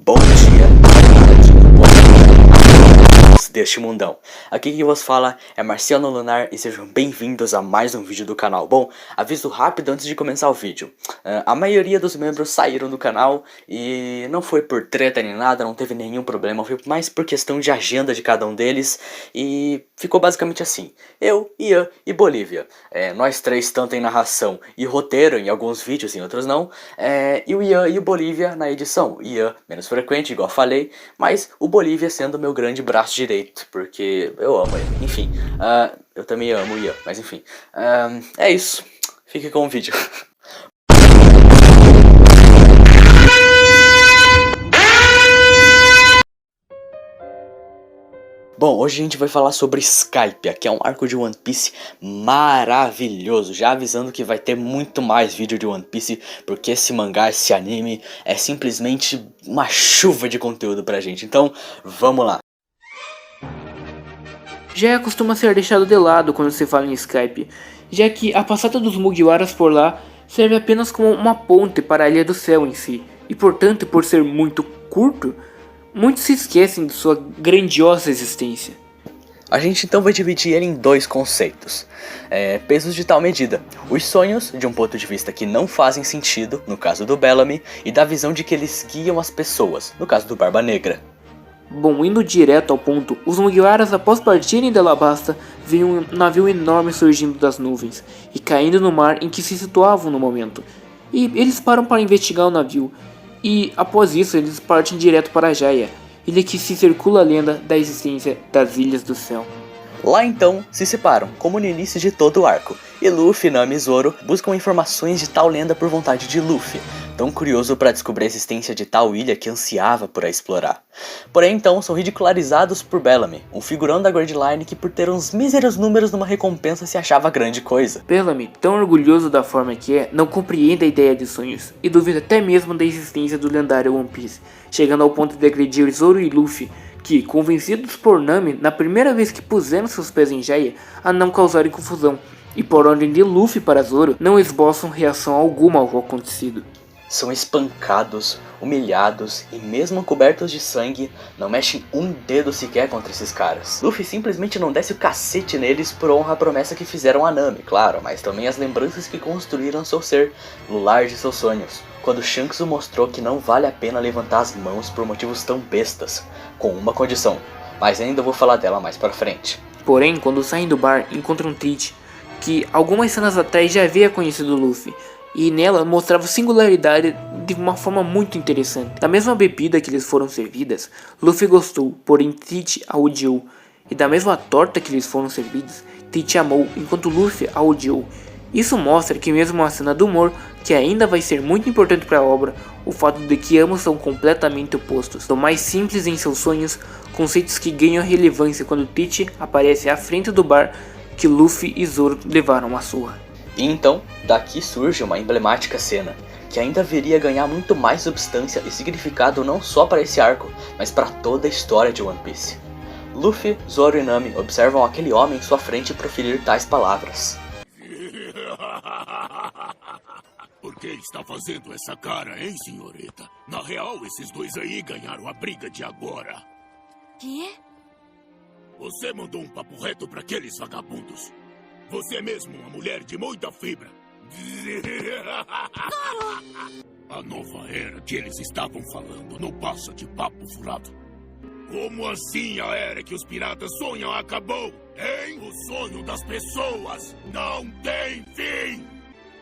bom dia, boa tarde, boa noite deste mundão. Aqui quem vos fala é Marciano Lunar e sejam bem-vindos a mais um vídeo do canal. Bom, aviso rápido antes de começar o vídeo. A maioria dos membros saíram do canal e não foi por treta nem nada, não teve nenhum problema, foi mais por questão de agenda de cada um deles e ficou basicamente assim. Eu, Ian e Bolívia. Nós três tanto em narração e roteiro em alguns vídeos, em outros não. E o Ian e o Bolívia na edição. Ian menos frequente, igual falei, mas o Bolívia sendo meu grande braço direito, porque eu amo ele. Enfim, eu também amo o Ian, mas enfim. É isso. Fique com o vídeo. Bom, hoje a gente vai falar sobre Skypiea, que é um arco de One Piece maravilhoso. Já avisando que vai ter muito mais vídeo de One Piece, porque esse mangá, esse anime, é simplesmente uma chuva de conteúdo pra gente. Então, vamos lá. Já costuma ser deixado de lado quando se fala em Skypiea, já que a passada dos Mugiwaras por lá serve apenas como uma ponte para a Ilha do Céu em si, e portanto, por ser muito curto, muitos se esquecem de sua grandiosa existência. A gente então vai dividir ele em dois conceitos, pesos de tal medida: os sonhos, de um ponto de vista que não fazem sentido, no caso do Bellamy, e da visão de que eles guiam as pessoas, no caso do Barba Negra. Bom, indo direto ao ponto, os Mugiwaras, após partirem de Alabasta, veem um navio enorme surgindo das nuvens e caindo no mar em que se situavam no momento. E eles param para investigar o navio, e após isso eles partem direto para Jaya, ilha que se circula a lenda da existência das Ilhas do Céu. Lá então se separam, como no início de todo o arco, e Luffy, Nami e Zoro buscam informações de tal lenda por vontade de Luffy, tão curioso para descobrir a existência de tal ilha que ansiava por a explorar. Porém então são ridicularizados por Bellamy, um figurão da Grand Line que por ter uns míseros números numa recompensa se achava grande coisa. Bellamy, tão orgulhoso da forma que é, não compreende a ideia de sonhos, e duvida até mesmo da existência do lendário One Piece, chegando ao ponto de agredir Zoro e Luffy, que, convencidos por Nami, na primeira vez que puseram seus pés em Jaya, a não causarem confusão, e por ordem de Luffy para Zoro, não esboçam reação alguma ao acontecido. São espancados, humilhados e mesmo cobertos de sangue, não mexem um dedo sequer contra esses caras. Luffy simplesmente não desce o cacete neles por honra à promessa que fizeram a Nami, claro, mas também as lembranças que construíram seu ser, no lar de seus sonhos. Quando Shanks o mostrou que não vale a pena levantar as mãos por motivos tão bestas, com uma condição, mas ainda vou falar dela mais pra frente. Porém, quando saem do bar, encontram Tite, que algumas cenas atrás já havia conhecido Luffy, e nela mostrava singularidade de uma forma muito interessante. Da mesma bebida que lhes foram servidas, Luffy gostou, porém Tite a odiou, e da mesma torta que lhes foram servidas, Tite amou, enquanto Luffy a odiou. Isso mostra que mesmo uma cena do humor, que ainda vai ser muito importante para a obra, o fato de que ambos são completamente opostos, são mais simples em seus sonhos, conceitos que ganham relevância quando Tite aparece à frente do bar que Luffy e Zoro levaram a surra. E então, daqui surge uma emblemática cena, que ainda viria a ganhar muito mais substância e significado não só para esse arco, mas para toda a história de One Piece. Luffy, Zoro e Nami observam aquele homem em sua frente proferir tais palavras. Por que está fazendo essa cara, hein, senhorita? Na real, esses dois aí ganharam a briga de agora. Quê? Você mandou um papo reto para aqueles vagabundos. Você é mesmo uma mulher de muita fibra. A nova era que eles estavam falando não passa de papo furado. Como assim a era que os piratas sonham acabou? Hein? O sonho das pessoas não tem fim!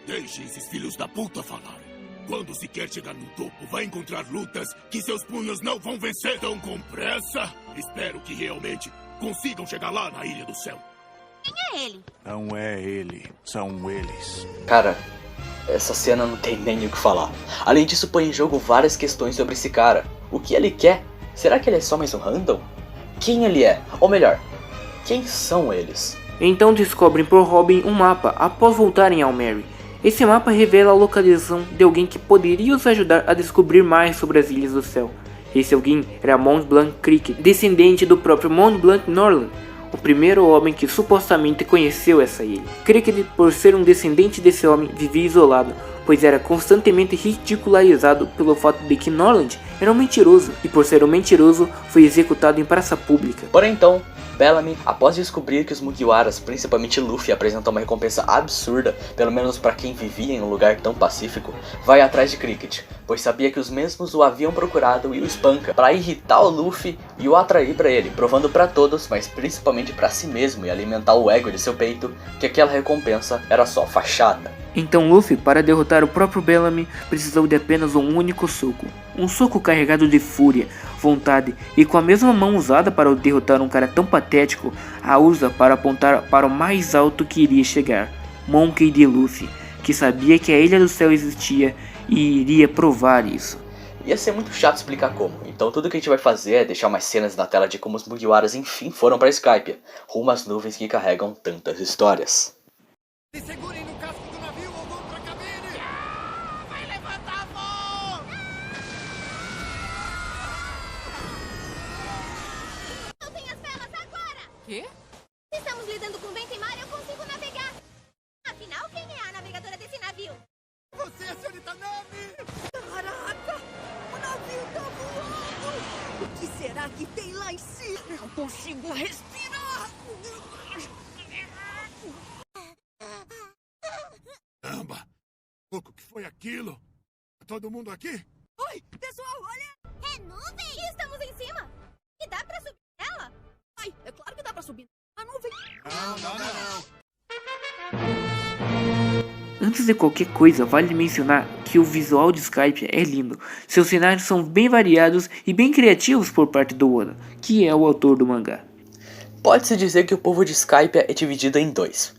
Deixe esses filhos da puta falarem. Quando se quer chegar no topo, vai encontrar lutas que seus punhos não vão vencer. Tão com pressa? Espero que realmente consigam chegar lá na Ilha do Céu. Quem é ele? Não é ele, são eles. Cara, essa cena não tem nem o que falar. Além disso, põe em jogo várias questões sobre esse cara. O que ele quer? Será que ele é só mais um random? Quem ele é? Ou melhor, quem são eles? Então descobrem por Robin um mapa após voltarem ao Mary. Esse mapa revela a localização de alguém que poderia os ajudar a descobrir mais sobre as Ilhas do Céu. Esse alguém era Mont Blanc Cricket, descendente do próprio Mont Blanc Norland, o primeiro homem que supostamente conheceu essa ilha. Cricket, por ser um descendente desse homem, vivia isolado, pois era constantemente ridicularizado pelo fato de que Norland era um mentiroso, e por ser um mentiroso, foi executado em praça pública. Porém então, Bellamy, após descobrir que os Mugiwaras, principalmente Luffy, apresentam uma recompensa absurda, pelo menos para quem vivia em um lugar tão pacífico, vai atrás de Cricket, pois sabia que os mesmos o haviam procurado e o espanca, para irritar o Luffy e o atrair para ele, provando para todos, mas principalmente para si mesmo e alimentar o ego de seu peito, que aquela recompensa era só fachada. Então Luffy, para derrotar o próprio Bellamy, precisou de apenas um único soco. Um soco carregado de fúria, vontade, e com a mesma mão usada para derrotar um cara tão patético, a usa para apontar para o mais alto que iria chegar, Monkey D. Luffy, que sabia que a Ilha do Céu existia e iria provar isso. Ia ser muito chato explicar como, então tudo que a gente vai fazer é deixar umas cenas na tela de como os Mugiwaras enfim foram para Skypiea, rumo às nuvens que carregam tantas histórias. Se segurem no casco do navio ou vão pra cabine! Vai levantar voo! Soltem as velas agora! Quê? Se estamos lidando com vento e mar, eu consigo navegar. Afinal, quem é a navegadora desse navio? Você, senhorita Nami! Caraca! O navio tá voando! O que será que tem lá em cima? Eu não consigo respirar! Caramba! O que foi aquilo? Todo mundo aqui? Oi, pessoal, olha! É nuvem! E estamos em cima! E dá pra subir nela? Ai, é claro que dá pra subir a nuvem. Não. Antes de qualquer coisa, vale mencionar que o visual de Skypiea é lindo. Seus cenários são bem variados e bem criativos por parte do Oda, que é o autor do mangá. Pode-se dizer que o povo de Skypiea é dividido em dois.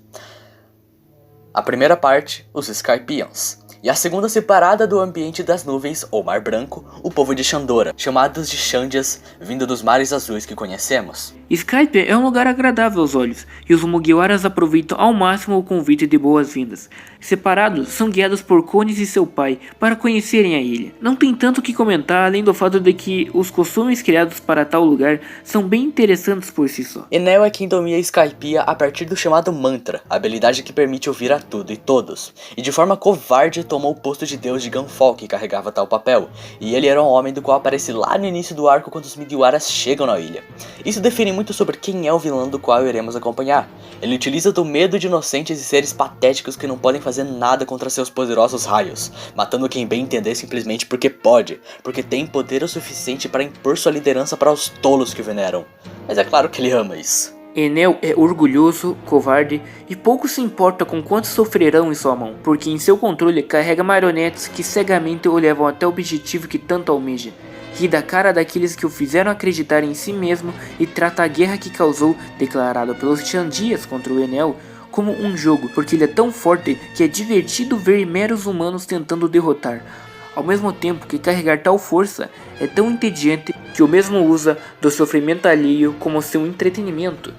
A primeira parte, os Skypians, e a segunda separada do ambiente das nuvens ou mar branco, o povo de Shandora, chamados de Shandias, vindo dos mares azuis que conhecemos. Skypiea é um lugar agradável aos olhos, e os Mugiwaras aproveitam ao máximo o convite de boas-vindas. Separados, são guiados por Konis e seu pai para conhecerem a ilha. Não tem tanto o que comentar além do fato de que os costumes criados para tal lugar são bem interessantes por si só. Enel é quem domina Skypiea a partir do chamado Mantra, a habilidade que permite ouvir a tudo e todos, e de forma covarde tomou o posto de deus de Gunfall que carregava tal papel, e ele era um homem do qual aparece lá no início do arco quando os Mugiwaras chegam na ilha. Isso define muito sobre quem é o vilão do qual iremos acompanhar. Ele utiliza do medo de inocentes e seres patéticos que não podem fazer nada contra seus poderosos raios, matando quem bem entender simplesmente porque pode, porque tem poder o suficiente para impor sua liderança para os tolos que o veneram. Mas é claro que ele ama isso. Enel é orgulhoso, covarde e pouco se importa com quantos sofrerão em sua mão, porque em seu controle carrega marionetes que cegamente o levam até o objetivo que tanto almeja. Ri da cara daqueles que o fizeram acreditar em si mesmo e trata a guerra que causou, declarada pelos Shandias contra o Enel, como um jogo, porque ele é tão forte que é divertido ver meros humanos tentando derrotar, ao mesmo tempo que carregar tal força é tão entediante que o mesmo usa do sofrimento alheio como seu entretenimento.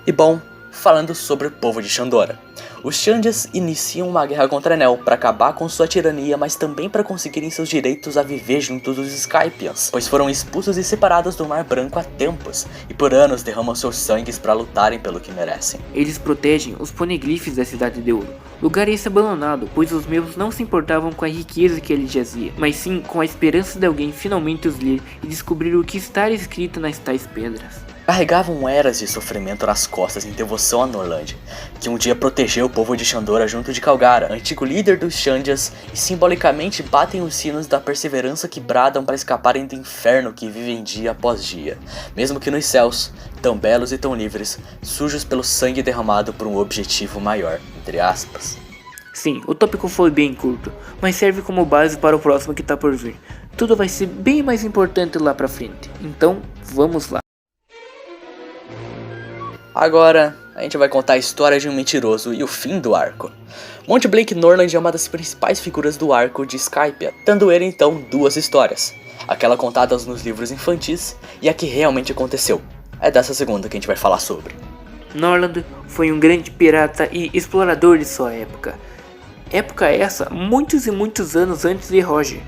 E bom, falando sobre o povo de Shandora. Os Shandias iniciam uma guerra contra Enel para acabar com sua tirania, mas também para conseguirem seus direitos a viver junto dos Skypians, pois foram expulsos e separados do Mar Branco há tempos, e por anos derramam seus sangues para lutarem pelo que merecem. Eles protegem os poneglyphs da Cidade de Ouro, lugar esse abandonado, pois os meus não se importavam com a riqueza que ele jazia, mas sim com a esperança de alguém finalmente os ler e descobrir o que está escrito nas tais pedras. Carregavam eras de sofrimento nas costas em devoção a Norland, que um dia protegeu o povo de Shandora junto de Kalgara, antigo líder dos Shandias, e simbolicamente batem os sinos da perseverança que bradam para escaparem do inferno que vivem dia após dia, mesmo que nos céus, tão belos e tão livres, sujos pelo sangue derramado por um objetivo maior, entre aspas. Sim, o tópico foi bem curto, mas serve como base para o próximo que tá por vir. Tudo vai ser bem mais importante lá pra frente, então vamos lá. Agora, a gente vai contar a história de um mentiroso e o fim do arco. Monte Blake Norland é uma das principais figuras do arco de Skypiea, dando ele então duas histórias. Aquela contada nos livros infantis e a que realmente aconteceu. É dessa segunda que a gente vai falar sobre. Norland foi um grande pirata e explorador de sua época. Época essa, muitos e muitos anos antes de Roger.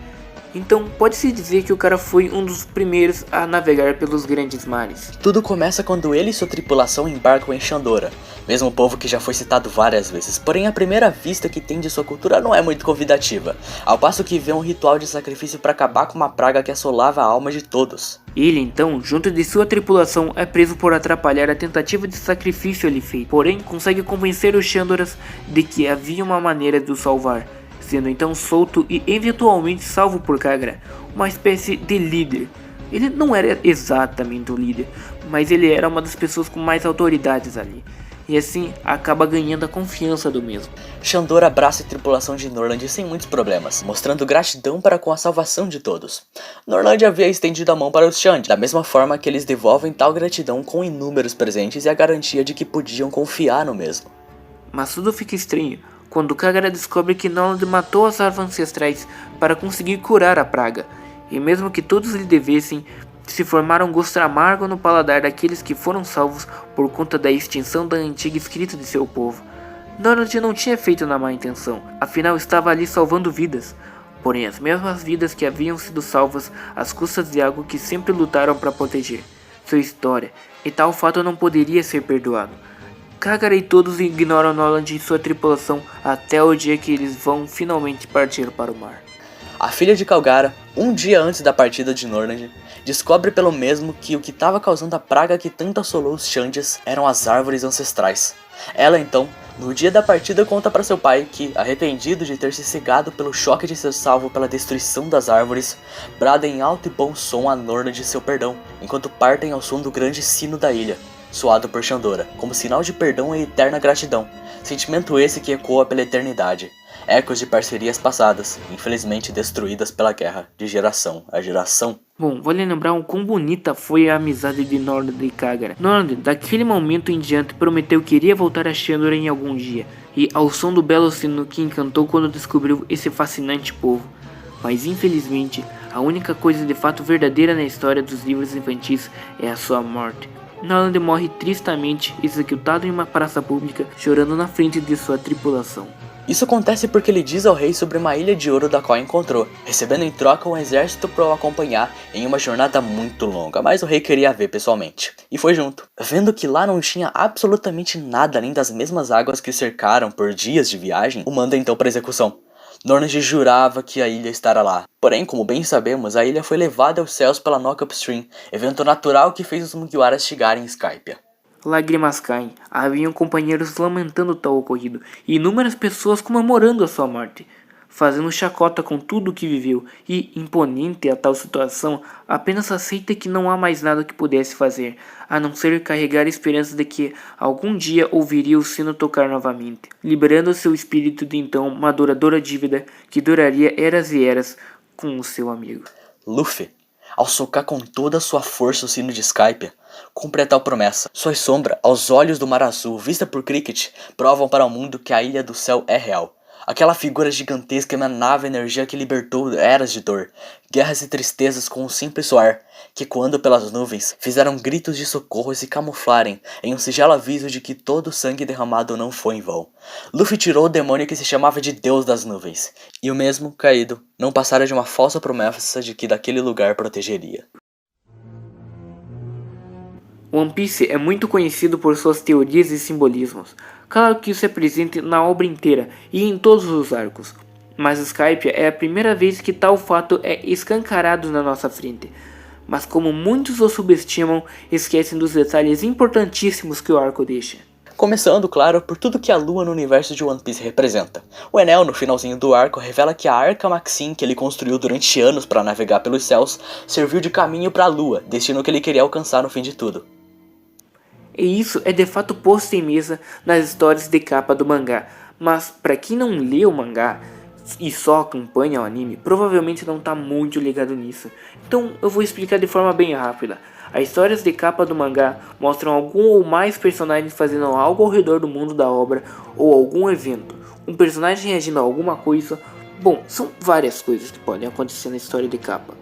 Então pode-se dizer que o cara foi um dos primeiros a navegar pelos grandes mares. Tudo começa quando ele e sua tripulação embarcam em Shandora, mesmo povo que já foi citado várias vezes, porém a primeira vista que tem de sua cultura não é muito convidativa, ao passo que vê um ritual de sacrifício para acabar com uma praga que assolava a alma de todos. Ele então, junto de sua tripulação, é preso por atrapalhar a tentativa de sacrifício ali feito, porém consegue convencer os Shandoras de que havia uma maneira de o salvar, sendo então solto e eventualmente salvo por Kagura, uma espécie de líder. Ele não era exatamente o líder, mas ele era uma das pessoas com mais autoridades ali, e assim acaba ganhando a confiança do mesmo. Shandora abraça a tripulação de Norland sem muitos problemas, mostrando gratidão para com a salvação de todos. Norland havia estendido a mão para os Shand, da mesma forma que eles devolvem tal gratidão com inúmeros presentes e a garantia de que podiam confiar no mesmo. Mas tudo fica estranho quando Kagura descobre que Norland matou as árvores ancestrais para conseguir curar a praga, e mesmo que todos lhe devessem, se formara um gosto amargo no paladar daqueles que foram salvos por conta da extinção da antiga escrita de seu povo. Norland não tinha feito na má intenção, afinal estava ali salvando vidas, porém as mesmas vidas que haviam sido salvas às custas de algo que sempre lutaram para proteger, sua história, e tal fato não poderia ser perdoado. Kagura e todos ignoram Norland e sua tripulação até o dia que eles vão finalmente partir para o mar. A filha de Kagura, um dia antes da partida de Norland, descobre pelo mesmo que o que estava causando a praga que tanto assolou os Shandias eram as árvores ancestrais. Ela então, no dia da partida, conta para seu pai que, arrependido de ter se cegado pelo choque de ser salvo pela destruição das árvores, brada em alto e bom som a Norland seu perdão, enquanto partem ao som do grande sino da ilha, soado por Shandora, como sinal de perdão e eterna gratidão, sentimento esse que ecoa pela eternidade. Ecos de parcerias passadas, infelizmente destruídas pela guerra, de geração a geração. Bom, vale lembrar o quão bonita foi a amizade de Norland e Kagura. Norland, daquele momento em diante, prometeu que iria voltar a Shandora em algum dia, e ao som do belo sino que encantou quando descobriu esse fascinante povo. Mas infelizmente, a única coisa de fato verdadeira na história dos livros infantis é a sua morte. Norland morre tristemente executado em uma praça pública, chorando na frente de sua tripulação. Isso acontece porque ele diz ao rei sobre uma ilha de ouro da qual encontrou, recebendo em troca um exército para o acompanhar em uma jornada muito longa, mas o rei queria ver pessoalmente, e foi junto. Vendo que lá não tinha absolutamente nada além das mesmas águas que o cercaram por dias de viagem, o manda então para execução. Norland jurava que a ilha estará lá, porém, como bem sabemos, a ilha foi levada aos céus pela Knock-Up Stream, evento natural que fez os Mugiwaras chegarem em Skypiea. Lágrimas caem, haviam companheiros lamentando tal ocorrido, e inúmeras pessoas comemorando a sua morte, fazendo chacota com tudo o que viveu, e, imponente a tal situação, apenas aceita que não há mais nada que pudesse fazer, a não ser carregar a esperança de que algum dia ouviria o sino tocar novamente, liberando seu espírito de então uma duradoura dívida que duraria eras e eras com o seu amigo. Luffy, ao socar com toda a sua força o sino de Skypiea, cumpre a tal promessa. Sua sombra, aos olhos do Mar Azul, vista por Cricket, provam para o mundo que a Ilha do Céu é real. Aquela figura gigantesca emanava energia que libertou eras de dor, guerras e tristezas com um simples soar, que quando pelas nuvens, fizeram gritos de socorro se camuflarem em um singelo aviso de que todo o sangue derramado não foi em vão. Luffy tirou o demônio que se chamava de Deus das Nuvens, e o mesmo, caído, não passara de uma falsa promessa de que daquele lugar protegeria. One Piece é muito conhecido por suas teorias e simbolismos. Claro que isso é presente na obra inteira e em todos os arcos, mas Skypiea é a primeira vez que tal fato é escancarado na nossa frente. Mas como muitos o subestimam, esquecem dos detalhes importantíssimos que o arco deixa. Começando, claro, por tudo que a lua no universo de One Piece representa. O Enel, no finalzinho do arco, revela que a Arca Maxim que ele construiu durante anos para navegar pelos céus, serviu de caminho para a lua, destino que ele queria alcançar no fim de tudo. E isso é de fato posto em mesa nas histórias de capa do mangá, mas para quem não lê o mangá e só acompanha o anime, provavelmente não está muito ligado nisso. Então eu vou explicar de forma bem rápida. As histórias de capa do mangá mostram algum ou mais personagens fazendo algo ao redor do mundo da obra ou algum evento. Um personagem reagindo a alguma coisa. Bom, são várias coisas que podem acontecer na história de capa.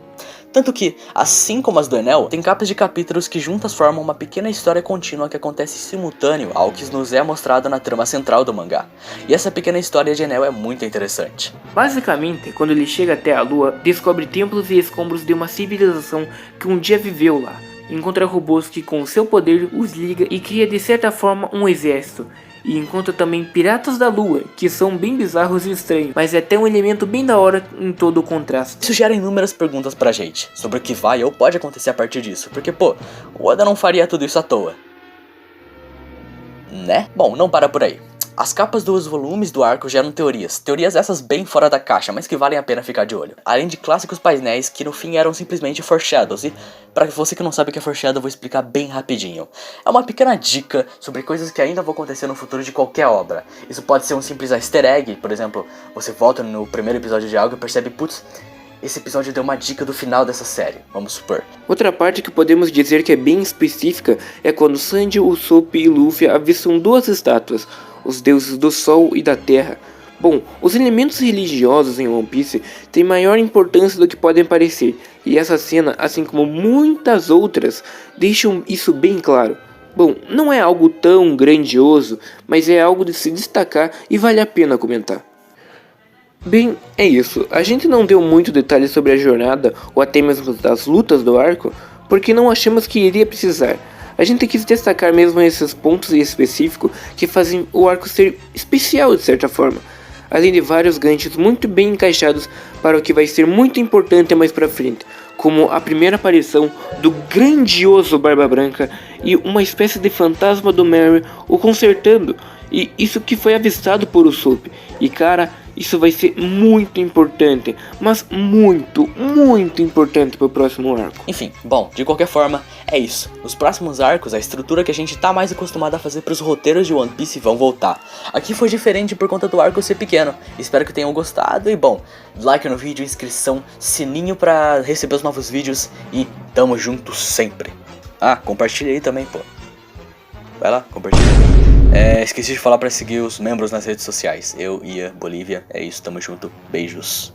Tanto que, assim como as do Enel, tem capas de capítulos que juntas formam uma pequena história contínua que acontece simultâneo ao que nos é mostrado na trama central do mangá. E essa pequena história de Enel é muito interessante. Basicamente, quando ele chega até a lua, descobre templos e escombros de uma civilização que um dia viveu lá. Encontra robôs que com seu poder os liga e cria de certa forma um exército. E encontra também piratas da lua, que são bem bizarros e estranhos, mas é até um elemento bem da hora em todo o contraste. Isso gera inúmeras perguntas pra gente, sobre o que vai ou pode acontecer a partir disso, porque pô, o Oda não faria tudo isso à toa. Né? Bom, não para por aí. As capas dos volumes do arco geram teorias essas bem fora da caixa, mas que valem a pena ficar de olho. Além de clássicos painéis que no fim eram simplesmente foreshadows, e para você que não sabe o que é foreshadow, eu vou explicar bem rapidinho. É uma pequena dica sobre coisas que ainda vão acontecer no futuro de qualquer obra. Isso pode ser um simples easter egg, por exemplo, você volta no primeiro episódio de algo e percebe, putz, esse episódio deu uma dica do final dessa série, vamos supor. Outra parte que podemos dizer que é bem específica é quando Sanji, Usopp e Luffy avistam duas estátuas, os deuses do sol e da terra. Bom, os elementos religiosos em One Piece têm maior importância do que podem parecer, e essa cena, assim como muitas outras, deixam isso bem claro. Bom, não é algo tão grandioso, mas é algo de se destacar e vale a pena comentar. Bem, é isso. A gente não deu muito detalhe sobre a jornada ou até mesmo das lutas do arco, porque não achamos que iria precisar. A gente quis destacar mesmo esses pontos em específico que fazem o arco ser especial de certa forma, além de vários ganchos muito bem encaixados para o que vai ser muito importante mais pra frente, como a primeira aparição do grandioso Barba Branca e uma espécie de fantasma do Merry o consertando, e isso que foi avistado por Usopp. E cara, isso vai ser muito importante, mas muito importante pro próximo arco. Enfim, bom, de qualquer forma, é isso. Nos próximos arcos, a estrutura que a gente tá mais acostumado a fazer pros roteiros de One Piece vão voltar. Aqui foi diferente por conta do arco ser pequeno. Espero que tenham gostado e bom, like no vídeo, inscrição, sininho pra receber os novos vídeos e tamo junto sempre. Ah, compartilha aí também, pô. Vai lá, compartilha. Esqueci de falar pra seguir os membros nas redes sociais. Eu, Ia, Bolívia, é isso, tamo junto, beijos.